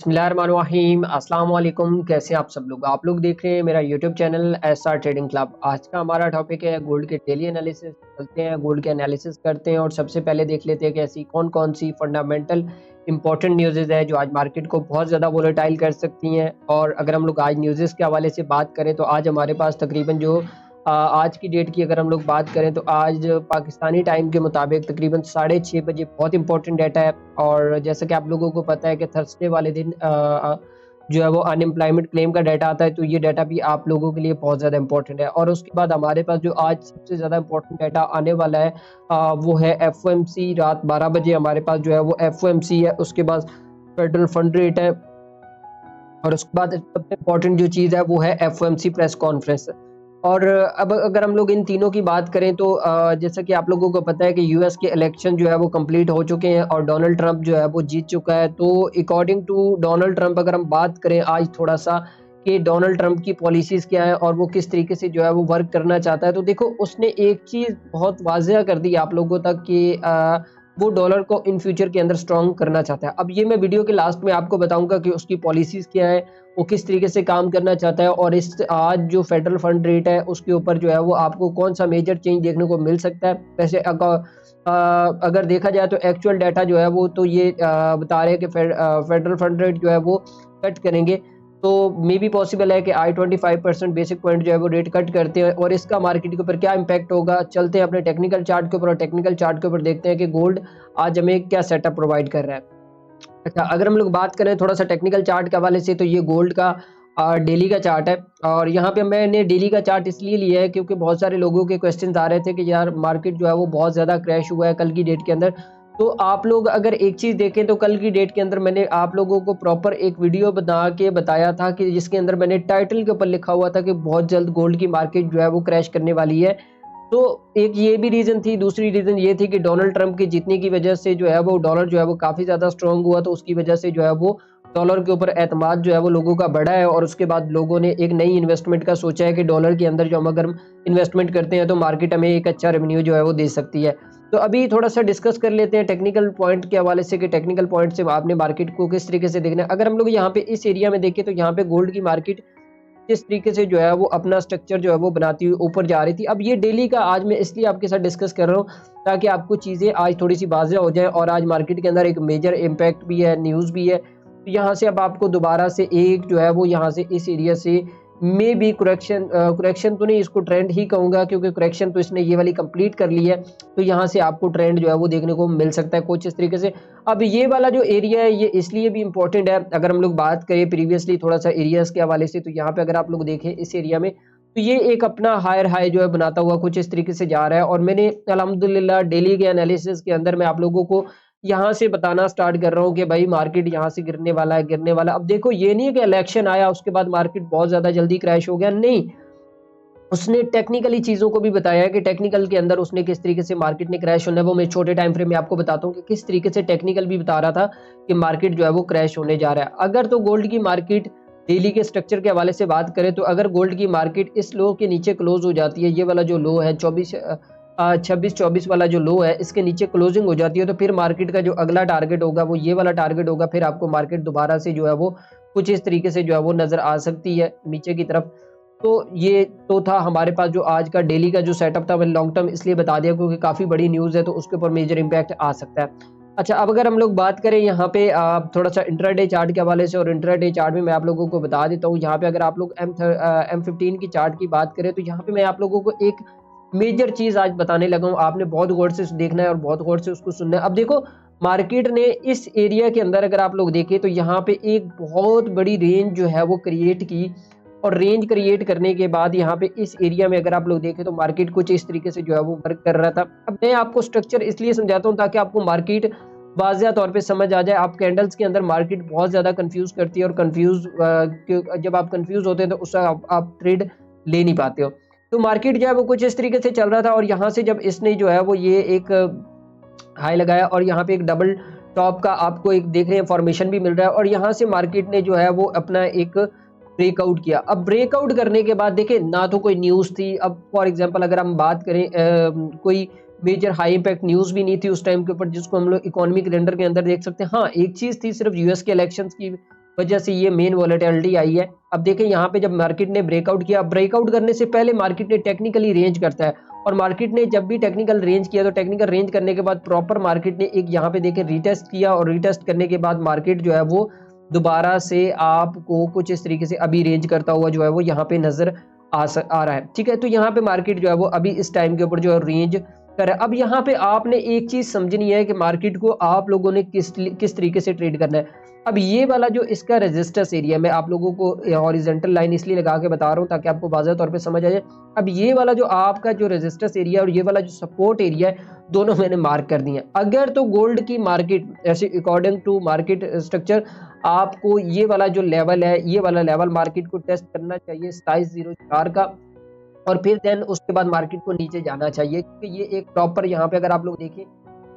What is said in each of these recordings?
बिस्मिल्लाहिर्रहमानिर्रहीम अस्सलाम वालेकुम। कैसे हैं आप लोग देख रहे हैं मेरा YouTube channel SR trading club. आज का हमारा टॉपिक है गोल्ड के डेली एनालिसिस। चलते हैं गोल्ड के एनालिसिस करते हैं और सबसे पहले देख लेते हैं कि ऐसी कौन कौन सी फंडामेंटल इंपॉर्टेंट न्यूज़ेज़ है जो आज मार्केट को बहुत ज़्यादा वोलेटाइल कर सकती हैं। और अगर हम लोग आज न्यूज़ेज़ के हवाले से बात करें तो आज हमारे पास तकरीबन जो आज की डेट की अगर हम लोग बात करें तो आज पाकिस्तानी टाइम के मुताबिक तकरीबन 6:30 बजे बहुत इंपॉर्टेंट डाटा है। और जैसा कि आप लोगों को पता है कि थर्सडे वाले दिन जो है वो अनएम्प्लॉयमेंट क्लेम का डाटा आता है, तो ये डाटा भी आप लोगों के लिए बहुत ज़्यादा इंपॉर्टेंट है। और उसके बाद हमारे पास जो आज सबसे ज़्यादा इंपॉर्टेंट डाटा आने वाला है वो है एफओएमसी। रात 12 बजे हमारे पास जो है वो एफओएमसी है। उसके बाद फेडरल फंड रेट है और उसके बाद सबसे इम्पोर्टेंट जो चीज़ है वो है एफओएमसी प्रेस कॉन्फ्रेंस। और अब अगर हम लोग इन तीनों की बात करें तो जैसा कि आप लोगों को पता है कि यूएस के इलेक्शन जो है वो कंप्लीट हो चुके हैं और डोनाल्ड ट्रंप जो है वो जीत चुका है। तो अकॉर्डिंग टू डोनाल्ड ट्रंप अगर हम बात करें आज थोड़ा सा कि डोनाल्ड ट्रंप की पॉलिसीज़ क्या है और वो किस तरीके से जो है वो वर्क करना चाहता है, तो देखो उसने एक चीज़ बहुत वाज़ेह कर दी आप लोगों तक कि वो डॉलर को इन फ्यूचर के अंदर स्ट्रॉन्ग करना चाहता है। अब ये मैं वीडियो के लास्ट में आपको बताऊँगा कि उसकी पॉलिसीज़ क्या है, वो किस तरीके से काम करना चाहता है और इस आज जो फेडरल फंड रेट है उसके ऊपर जो है वो आपको कौन-सा मेजर चेंज देखने को मिल सकता है। वैसे अगर देखा जाए तो एक्चुअल डाटा जो है वो तो ये बता रहे हैं कि फेडरल फंड रेट जो है वो कट करेंगे। तो मे बी पॉसिबल है कि आई 25% बेसिक पॉइंट जो है वो रेट कट करते हैं और इसका मार्केट के ऊपर क्या इम्पैक्ट होगा। चलते हैं अपने टेक्निकल चार्ट के ऊपर और टेक्निकल चार्ट के ऊपर देखते हैं कि गोल्ड आज हमें क्या सेटअप प्रोवाइड कर रहा है। अच्छा, अगर हम लोग बात करें थोड़ा सा टेक्निकल चार्ट के हवाले से तो ये गोल्ड का डेली का चार्ट है। और यहाँ पे मैंने डेली का चार्ट इसलिए लिया है क्योंकि बहुत सारे लोगों के क्वेश्चंस आ रहे थे कि यार मार्केट जो है वो बहुत ज़्यादा क्रैश हुआ है कल की डेट के अंदर। तो आप लोग अगर एक चीज़ देखें तो कल की डेट के अंदर मैंने आप लोगों को प्रॉपर एक वीडियो बना के बताया था कि जिसके अंदर मैंने टाइटल के ऊपर लिखा हुआ था कि बहुत जल्द गोल्ड की मार्केट जो है वो क्रैश करने वाली है। तो एक ये भी रीज़न थी, दूसरी रीज़न ये थी कि डोनाल्ड ट्रंप के जीतने की वजह से जो है वो डॉलर जो है वो काफ़ी ज़्यादा स्ट्रॉन्ग हुआ, तो उसकी वजह से जो है वो डॉलर के ऊपर एतमाद जो है वो लोगों का बढ़ा है। और उसके बाद लोगों ने एक नई इन्वेस्टमेंट का सोचा है कि डॉलर के अंदर जो हम अगर इन्वेस्टमेंट करते हैं तो मार्केट हमें एक अच्छा रेवेन्यू जो है वो दे सकती है। तो अभी थोड़ा-सा डिस्कस कर लेते हैं टेक्निकल पॉइंट के हवाले से कि टेक्निकल पॉइंट से आपने मार्केट को किस तरीके से देखना है। अगर हम लोग यहाँ पे इस एरिया में देखें तो यहाँ पे गोल्ड की मार्केट किस तरीके से जो है वो अपना स्ट्रक्चर जो है वो बनाती हुई ऊपर जा रही थी। अब ये डेली का आज मैं इसलिए आपके साथ डिस्कस कर रहा हूँ ताकि आपको चीज़ें आज थोड़ी-सी वाज़ेह हो जाएँ और आज मार्केट के अंदर एक मेजर इम्पैक्ट भी है, न्यूज़ भी है। तो यहाँ से अब आपको दोबारा से एक जो है वो यहाँ से इस एरिया से मे बी करेक्शन तो नहीं, इसको ट्रेंड ही कहूँगा क्योंकि करेक्शन तो इसने ये वाली कंप्लीट कर ली है। तो यहाँ से आपको ट्रेंड जो है वो देखने को मिल सकता है कुछ इस तरीके से। अब ये वाला जो एरिया है ये इसलिए भी इम्पोर्टेंट है, अगर हम लोग बात करें प्रीवियसली थोड़ा सा एरियाज़ के हवाले से तो यहाँ पे अगर आप लोग देखें इस एरिया में तो ये एक अपना हायर हाई जो है बनाता हुआ कुछ इस तरीके से जा रहा है। और मैंने अल्हम्दुलिल्लाह डेली के एनालिसिस के अंदर मैं आप लोगों को यहाँ से बताना स्टार्ट कर रहा हूँ कि भाई मार्केट यहाँ से गिरने वाला है, गिरने वाला है। अब देखो ये नहीं है कि इलेक्शन आया उसके बाद मार्केट बहुत ज़्यादा जल्दी क्रैश हो गया, नहीं। उसने टेक्निकली चीज़ों को भी बताया है कि टेक्निकल के अंदर उसने किस तरीके से मार्केट ने क्रैश होना है, वो मैं छोटे टाइम फ्रेम में आपको बताता हूँ कि किस तरीके से टेक्निकल भी बता रहा था कि मार्केट जो है वो क्रैश होने जा रहा है। अगर तो गोल्ड की मार्केट डेली के स्ट्रक्चर के हवाले से बात करें तो अगर गोल्ड की मार्केट इस लो के नीचे क्लोज हो जाती है, ये वाला जो लो है 26-24 वाला जो लो है इसके नीचे क्लोजिंग हो जाती है, तो फिर मार्केट का जो अगला टारगेट होगा वो ये वाला टारगेट होगा। फिर आपको मार्केट दोबारा से जो है वो कुछ इस तरीके से जो है वो नज़र आ सकती है नीचे की तरफ। तो ये तो था हमारे पास जो आज का डेली का जो सेटअप था, मैंने लॉन्ग टर्म इसलिए बता दिया क्योंकि काफ़ी बड़ी न्यूज़ है तो उसके ऊपर मेजर इम्पैक्ट आ सकता है। अच्छा, अब अगर हम लोग बात करें यहाँ पे थोड़ा सा इंट्राडे चार्ट के हवाले से, और इंट्राडे चार्ट में मैं आप लोगों को बता देता हूँ। यहाँ पे अगर आप लोग M15 की चार्ट की बात करें तो यहाँ पे मैं आप लोगों को एक मेजर चीज़ आज बताने लगा हूँ। आपने बहुत गौर से देखना है और बहुत गौर से उसको सुनना है। अब देखो मार्केट ने इस एरिया के अंदर अगर आप लोग देखें तो यहाँ पे एक बहुत बड़ी रेंज जो है वो क्रिएट की और रेंज क्रिएट करने के बाद यहाँ पे इस एरिया में अगर आप लोग देखें तो मार्केट कुछ इस तरीके से जो है वो वर्क कर रहा था। अब मैं आपको स्ट्रक्चर इसलिए समझाता हूँ ताकि आपको मार्केट वाज़ेह तौर पे समझ आ जाए। आप कैंडल्स के अंदर मार्केट बहुत ज़्यादा कंफ्यूज करती है और जब आप कंफ्यूज होते हैं तो उससे आप ट्रेड ले नहीं पाते हो। तो मार्केट जो है वो कुछ इस तरीके से चल रहा था और यहाँ से जब इसने जो है वो ये एक हाई लगाया और यहाँ पे एक डबल टॉप का आपको एक देख रहे हैं फॉर्मेशन भी मिल रहा है और यहाँ से मार्केट ने जो है वो अपना एक ब्रेकआउट किया। अब ब्रेकआउट करने के बाद देखिए ना तो कोई न्यूज़ थी। अब फॉर एग्जांपल अगर हम बात करें कोई मेजर हाई इम्पैक्ट न्यूज़ भी नहीं थी उस टाइम के ऊपर जिसको हम लोग इकोनॉमिक कैलेंडर के अंदर देख सकते हैं। हाँ, एक चीज़ थी सिर्फ यूएस के इलेक्शंस की वजह से ये मेन वॉलेटिलिटी आई है। अब देखें यहाँ पे जब मार्केट ने ब्रेकआउट किया, ब्रेकआउट करने से पहले मार्केट ने टेक्निकली रेंज करता है, और मार्केट ने जब भी टेक्निकल रेंज किया तो टेक्निकल रेंज करने के बाद प्रॉपर मार्केट ने एक यहाँ पे देखें रीटेस्ट किया, और रीटेस्ट करने के बाद मार्केट जो है वो दोबारा से आपको कुछ इस तरीके से अभी रेंज करता हुआ जो है वो यहाँ पे नजर आ रहा है। ठीक है, तो यहाँ पे मार्केट जो है वो अभी इस टाइम के ऊपर जो है रेंज कर रहा है। अब यहाँ पे आपने एक चीज समझनी है कि मार्केट को आप लोगों ने किस तरीके से ट्रेड करना है। अब ये वाला जो इसका रेजिस्टेंस एरिया, मैं आप लोगों को हॉरिजॉन्टल लाइन इसलिए लगा के बता रहा हूँ ताकि आपको वाज़ेह तौर पे समझ आ जाए। अब ये वाला जो आपका जो रेजिस्टेंस एरिया और ये वाला जो सपोर्ट एरिया है, दोनों मैंने मार्क कर दिए हैं। अगर तो गोल्ड की मार्केट ऐसे अकॉर्डिंग टू मार्केट स्ट्रक्चर आपको ये वाला जो लेवल है, ये वाला लेवल मार्केट को टेस्ट करना चाहिए 2704 का, और फिर देन उसके बाद मार्केट को नीचे जाना चाहिए, क्योंकि ये एक प्रॉपर यहाँ पे अगर आप लोग देखें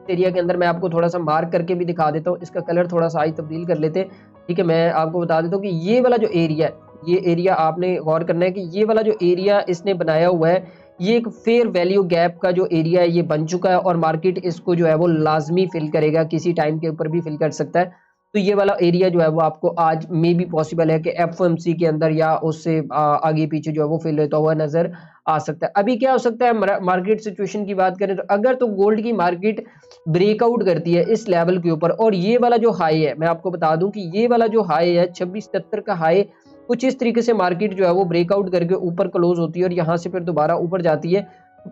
एरिया के अंदर, मैं आपको थोड़ा सा मार्क करके भी दिखा देता हूँ, इसका कलर थोड़ा सा आज तब्दील कर लेते हैं। ठीक है, मैं आपको बता देता हूँ कि ये वाला जो एरिया है, ये एरिया आपने गौर करना है कि ये वाला जो एरिया इसने बनाया हुआ है, ये एक फेयर वैल्यू गैप का जो एरिया है ये बन चुका है, और मार्केट इसको जो है वो लाजमी फिल करेगा, किसी टाइम के ऊपर भी फिल कर सकता है। तो ये वाला एरिया जो है वो आपको आज मे भी पॉसिबल है कि एफओएमसी के अंदर या उससे आगे पीछे जो है वो फिल होता हुआ नजर आ सकता है। अभी क्या हो सकता है, मार्केट सिचुएशन की बात करें तो अगर तो गोल्ड की मार्केट ब्रेकआउट करती है इस लेवल के ऊपर, और ये वाला जो हाई है, मैं आपको बता दूं कि ये वाला जो हाई है 2673 का हाई, कुछ इस तरीके से मार्केट जो है वो ब्रेकआउट करके ऊपर क्लोज होती है और यहाँ से फिर दोबारा ऊपर जाती है,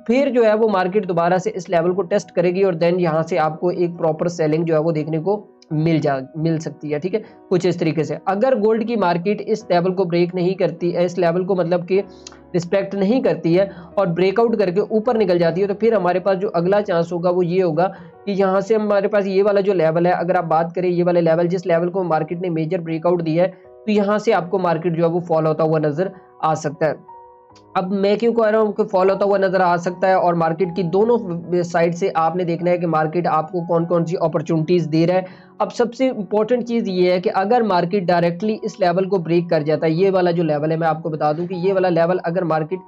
फिर जो है वो मार्केट दोबारा से इस लेवल को टेस्ट करेगी, और देन यहाँ से आपको एक प्रॉपर सेलिंग जो है वो देखने को मिल सकती है। ठीक है, कुछ इस तरीके से अगर गोल्ड की मार्केट इस लेवल को ब्रेक नहीं करती है, इस लेवल को मतलब कि रिस्पेक्ट नहीं करती है और ब्रेकआउट करके ऊपर निकल जाती है, तो फिर हमारे पास जो अगला चांस होगा वो ये होगा कि यहाँ से हमारे पास ये वाला जो लेवल है, अगर आप बात करें ये वाले लेवल, जिस लेवल को मार्केट ने मेजर ब्रेकआउट दिया है, तो यहाँ से आपको मार्केट जो है वो फॉल होता हुआ नजर आ सकता है। अब मैं क्यों कह रहा हूँ कि फॉल होता हुआ नजर आ सकता है, और मार्केट की दोनों साइड से आपने देखना है कि मार्केट आपको कौन कौन सी अपॉर्चुनिटीज दे रहा है। अब सबसे इंपॉर्टेंट चीज ये है कि अगर मार्केट डायरेक्टली इस लेवल को ब्रेक कर जाता है, ये वाला जो लेवल है, मैं आपको बता दूं कि ये वाला लेवल अगर मार्केट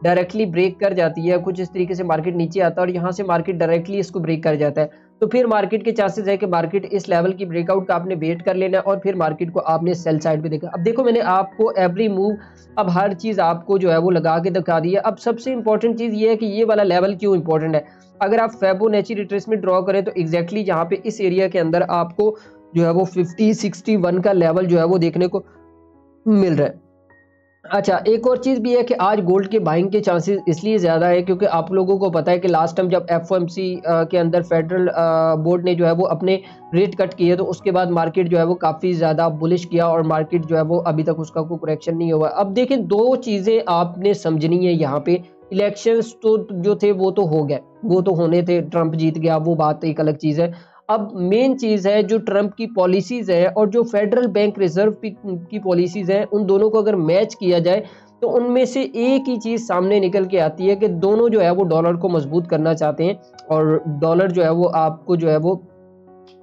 डायरेक्टली ब्रेक कर जाती है, कुछ इस तरीके से मार्केट नीचे आता है और यहाँ से मार्केट डायरेक्टली इसको ब्रेक कर जाता है, तो फिर मार्केट के चांसेस है कि मार्केट इस लेवल की ब्रेकआउट का आपने वेट कर लेना है, और फिर मार्केट को आपने सेल साइड पे देखा। अब देखो मैंने आपको एवरी मूव, अब हर चीज आपको जो है वो लगा के दिखा दी है। अब सबसे इंपॉर्टेंट चीज ये है कि ये वाला लेवल क्यों इंपॉर्टेंट है। अगर आप फिबोनाची रिट्रेसमेंट ड्रॉ करें तो एग्जैक्टली यहाँ पे इस एरिया के अंदर आपको जो है वो 5061 का लेवल जो है वो देखने को मिल रहा है। अच्छा, एक और चीज भी है कि आज गोल्ड के बाइंग के चांसेस इसलिए ज्यादा है क्योंकि आप लोगों को पता है कि लास्ट टाइम जब एफओएमसी के अंदर फेडरल बोर्ड ने जो है वो अपने रेट कट किए, तो उसके बाद मार्केट जो है वो काफी ज्यादा बुलिश किया, और मार्केट जो है वो अभी तक उसका कोई करेक्शन नहीं हुआ। अब देखें, दो चीजें आपने समझनी है यहाँ पे। इलेक्शंस तो जो थे वो तो हो गए, वो तो होने थे, ट्रंप जीत गया, वो बात एक अलग चीज है। अब मेन चीज है जो ट्रंप की पॉलिसीज है और जो फेडरल बैंक रिजर्व की पॉलिसीज है, उन दोनों को अगर मैच किया जाए तो उनमें से एक ही चीज सामने निकल के आती है कि दोनों जो है वो डॉलर को मजबूत करना चाहते हैं, और डॉलर जो है वो आपको जो है वो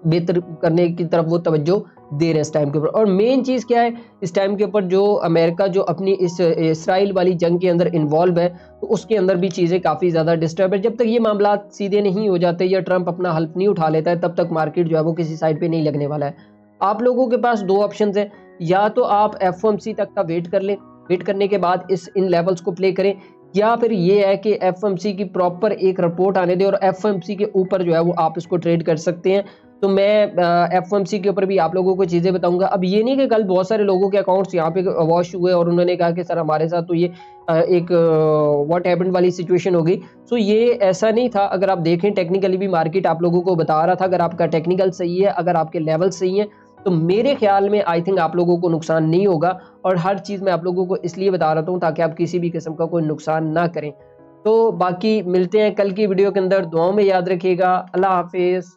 बेहतर करने की तरफ वो तवज्जो दे रहे हैं इस टाइम के ऊपर। और मेन चीज क्या है इस टाइम के ऊपर, जो अमेरिका जो अपनी इस इसराइल वाली जंग के अंदर इन्वॉल्व है, तो उसके अंदर भी चीजें काफी ज्यादा डिस्टर्ब है। जब तक ये मामला सीधे नहीं हो जाते या ट्रंप अपना हल्फ नहीं उठा लेता है, तब तक मार्केट जो है वो किसी साइड पे नहीं लगने वाला है। आप लोगों के पास दो ऑप्शन है, या तो आप एफओएमसी तक का वेट कर लें, वेट करने के बाद इन लेवल्स को प्ले करें, या फिर ये है कि एफओएमसी की प्रॉपर एक रिपोर्ट आने दें और एफओएमसी के ऊपर जो है वो आप इसको ट्रेड कर सकते हैं। तो मैं एफओएमसी के ऊपर भी आप लोगों को चीजें बताऊंगा। अब ये नहीं कि कल बहुत सारे लोगों के अकाउंट्स यहाँ पे वॉश हुए और उन्होंने कहा कि सर हमारे साथ तो ये एक व्हाट हैपेंड वाली सिचुएशन हो गई। सो ये ऐसा नहीं था। अगर आप देखें टेक्निकली भी मार्केट आप लोगों को बता रहा था, अगर आपका टेक्निकल सही है, अगर आपके लेवल सही है, तो मेरे ख्याल में आई थिंक आप लोगों को नुकसान नहीं होगा। और हर चीज मैं आप लोगों को इसलिए बता रहा हूँ ताकि आप किसी भी किस्म का कोई नुकसान ना करें। तो बाकी मिलते हैं कल की वीडियो के अंदर। दुआओं में याद रखिएगा। अल्लाह हाफिज।